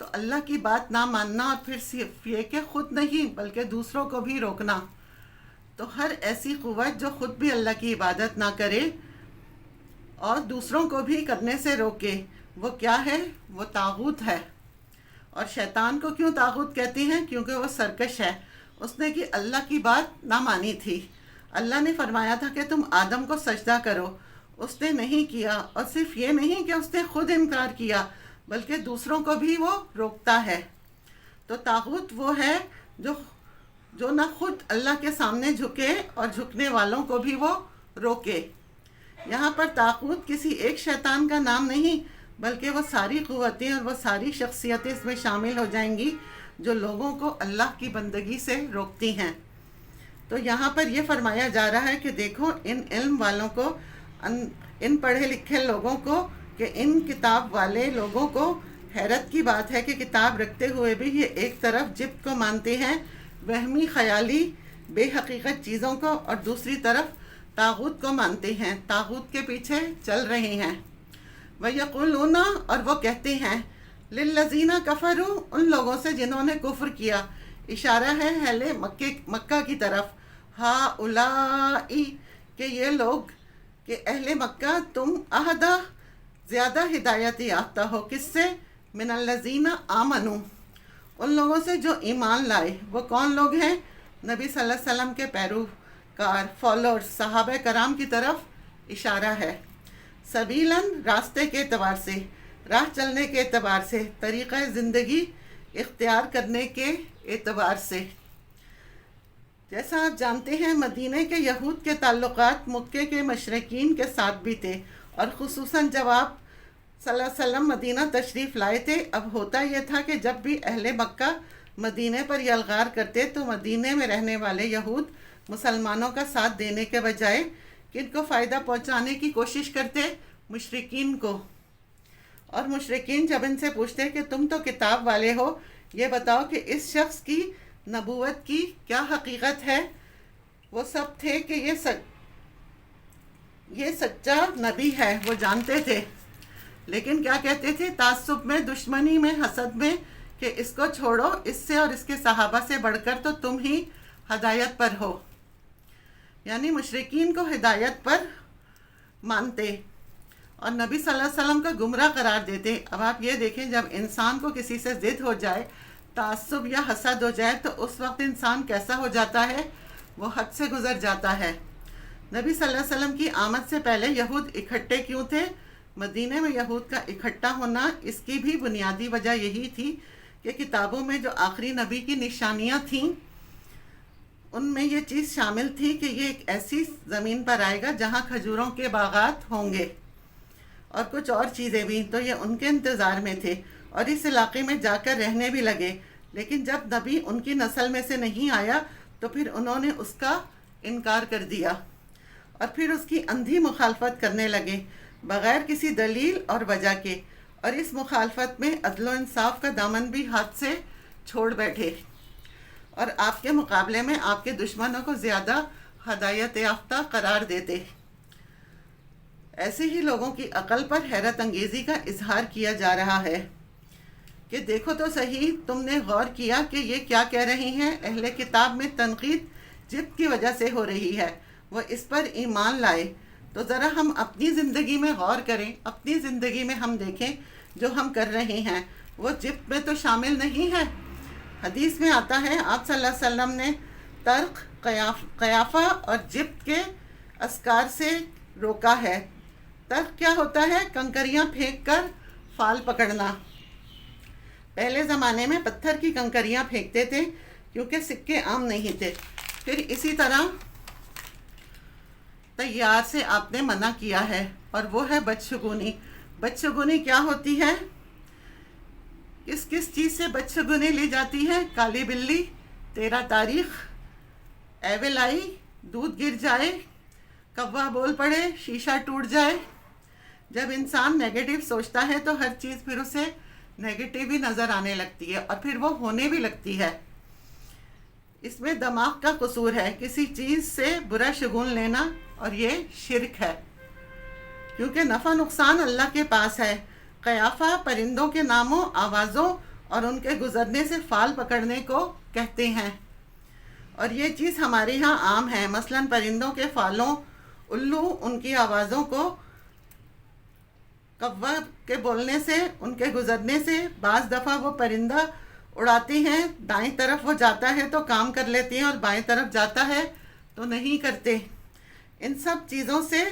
تو اللہ کی بات نہ ماننا، اور پھر صرف یہ کہ خود نہیں بلکہ دوسروں کو بھی روکنا. تو ہر ایسی قوت جو خود بھی اللہ کی عبادت نہ کرے اور دوسروں کو بھی کرنے سے روکے، وہ کیا ہے؟ وہ طاغوت ہے. اور شیطان کو کیوں طاغوت کہتی ہیں؟ کیونکہ وہ سرکش ہے. اس نے کہ اللہ کی بات نہ مانی تھی. اللہ نے فرمایا تھا کہ تم آدم کو سجدہ کرو، اس نے نہیں کیا. اور صرف یہ نہیں کہ اس نے خود انکار کیا بلکہ دوسروں کو بھی وہ روکتا ہے. تو طاغوت وہ ہے جو نہ خود اللہ کے سامنے جھکے اور جھکنے والوں کو بھی وہ روکے. یہاں پر طاغوت کسی ایک شیطان کا نام نہیں بلکہ وہ ساری قوتیں اور وہ ساری شخصیتیں اس میں شامل ہو جائیں گی جو لوگوں کو اللہ کی بندگی سے روکتی ہیں. تو یہاں پر یہ فرمایا جا رہا ہے کہ دیکھو ان علم والوں کو، ان پڑھے لکھے لوگوں کو، کہ ان کتاب والے لوگوں کو حیرت کی بات ہے کہ کتاب رکھتے ہوئے بھی یہ ایک طرف جبت کو مانتے ہیں، وہمی خیالی بے حقیقت چیزوں کو، اور دوسری طرف طاغوت کو مانتے ہیں، طاغوت کے پیچھے چل رہے ہیں. وَيَقُولُونَ، اور وہ کہتے ہیں، لِلَّذِينَ كَفَرُوا، ان لوگوں سے جنہوں نے کفر کیا. اشارہ ہے اہل مکہ کی طرف. ہَؤُلَاءِ، کہ یہ لوگ، کہ اہل مکہ تم اہدیٰ زیادہ ہدایت یافتہ ہو. کس سے؟ من الذین آمنوا، ان لوگوں سے جو ایمان لائے. وہ کون لوگ ہیں؟ نبی صلی اللہ علیہ وسلم کے پیروکار، فالوورز، صحابہ کرام کی طرف اشارہ ہے. سبیلاً، راستے کے اعتبار سے، راہ چلنے کے اعتبار سے، طریقہ زندگی اختیار کرنے کے اعتبار سے. جیسا آپ جانتے ہیں مدینہ کے یہود کے تعلقات مکے کے مشرکین کے ساتھ بھی تھے، اور خصوصاً جب آپ صلی اللہ علیہ وسلم مدینہ تشریف لائے تھے. اب ہوتا یہ تھا کہ جب بھی اہل مکہ مدینہ پر یلغار کرتے تو مدینہ میں رہنے والے یہود مسلمانوں کا ساتھ دینے کے بجائے کن کو فائدہ پہنچانے کی کوشش کرتے؟ مشرکین کو. اور مشرکین جب ان سے پوچھتے کہ تم تو کتاب والے ہو، یہ بتاؤ کہ اس شخص کی نبوت کی کیا حقیقت ہے؟ وہ سب تھے کہ یہ سچا نبی ہے، وہ جانتے تھے. لیکن کیا کہتے تھے؟ تعصب میں، دشمنی میں، حسد میں، کہ اس کو چھوڑو، اس سے اور اس کے صحابہ سے بڑھ کر تو تم ہی ہدایت پر ہو. یعنی مشرکین کو ہدایت پر مانتے اور نبی صلی اللہ علیہ وسلم کو گمراہ قرار دیتے. اب آپ یہ دیکھیں، جب انسان کو کسی سے ضد ہو جائے، تعصب یا حسد ہو جائے، تو اس وقت انسان کیسا ہو جاتا ہے؟ وہ حد سے گزر جاتا ہے. نبی صلی اللہ علیہ وسلم کی آمد سے پہلے یہود اکٹھے کیوں تھے؟ مدینہ میں یہود کا اکٹھا ہونا، اس کی بھی بنیادی وجہ یہی تھی کہ کتابوں میں جو آخری نبی کی نشانیاں تھیں ان میں یہ چیز شامل تھی کہ یہ ایک ایسی زمین پر آئے گا جہاں کھجوروں کے باغات ہوں گے اور کچھ اور چیزیں بھی. تو یہ ان کے انتظار میں تھے اور اس علاقے میں جا کر رہنے بھی لگے. لیکن جب نبی ان کی نسل میں سے نہیں آیا تو پھر انہوں نے اس کا انکار کر دیا اور پھر اس کی اندھی مخالفت کرنے لگے بغیر کسی دلیل اور وجہ کے. اور اس مخالفت میں عدل و انصاف کا دامن بھی ہاتھ سے چھوڑ بیٹھے اور آپ کے مقابلے میں آپ کے دشمنوں کو زیادہ ہدایت یافتہ قرار دیتے. ایسے ہی لوگوں کی عقل پر حیرت انگیزی کا اظہار کیا جا رہا ہے کہ دیکھو تو صحیح، تم نے غور کیا کہ یہ کیا کہہ رہی ہیں؟ اہل کتاب میں تنقید جبت کی وجہ سے ہو رہی ہے، وہ اس پر ایمان لائے. تو ذرا ہم اپنی زندگی میں غور کریں، اپنی زندگی میں ہم دیکھیں جو ہم کر رہے ہیں وہ جبت میں تو شامل نہیں ہے. حدیث میں آتا ہے آپ صلی اللہ علیہ وسلم نے ترک، قیافہ اور جبت کے اذکار سے روکا ہے. ترک کیا ہوتا ہے؟ کنکریاں پھینک کر فال پکڑنا. پہلے زمانے میں پتھر کی کنکریاں پھینکتے تھے کیونکہ سکے عام نہیں تھے. پھر اسی طرح طیار سے آپ نے منع کیا ہے، اور وہ ہے بدشگونی. بدشگونی کیا ہوتی ہے؟ کس کس چیز سے بدشگونی لی جاتی ہے؟ کالی بلی، تیرا تاریخ، ایول آئی، دودھ گر جائے، کوا بول پڑے، شیشہ ٹوٹ جائے. جب انسان نیگیٹو سوچتا ہے تو ہر چیز پھر اسے نیگیٹو ہی نظر آنے لگتی ہے اور پھر وہ ہونے بھی لگتی ہے. اس میں دماغ کا قصور ہے، کسی چیز سے برا شگون لینا، اور یہ شرک ہے کیونکہ نفع نقصان اللہ کے پاس ہے. قیافہ پرندوں کے ناموں، آوازوں اور ان کے گزرنے سے فال پکڑنے کو کہتے ہیں۔ اور یہ چیز ہمارے یہاں عام ہے، مثلاً پرندوں کے فالوں، الو ان کی آوازوں کو، کوا کے بولنے سے، ان کے گزرنے سے، بعض دفعہ وہ پرندہ اڑاتی ہیں، دائیں طرف وہ جاتا ہے تو کام کر لیتی ہیں اور بائیں طرف جاتا ہے تو نہیں کرتے۔ ان سب چیزوں سے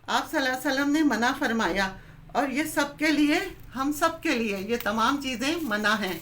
آپ صلی اللہ علیہ وسلم نے منع فرمایا، اور یہ سب کے لیے، ہم سب کے لیے یہ تمام چیزیں منع ہیں۔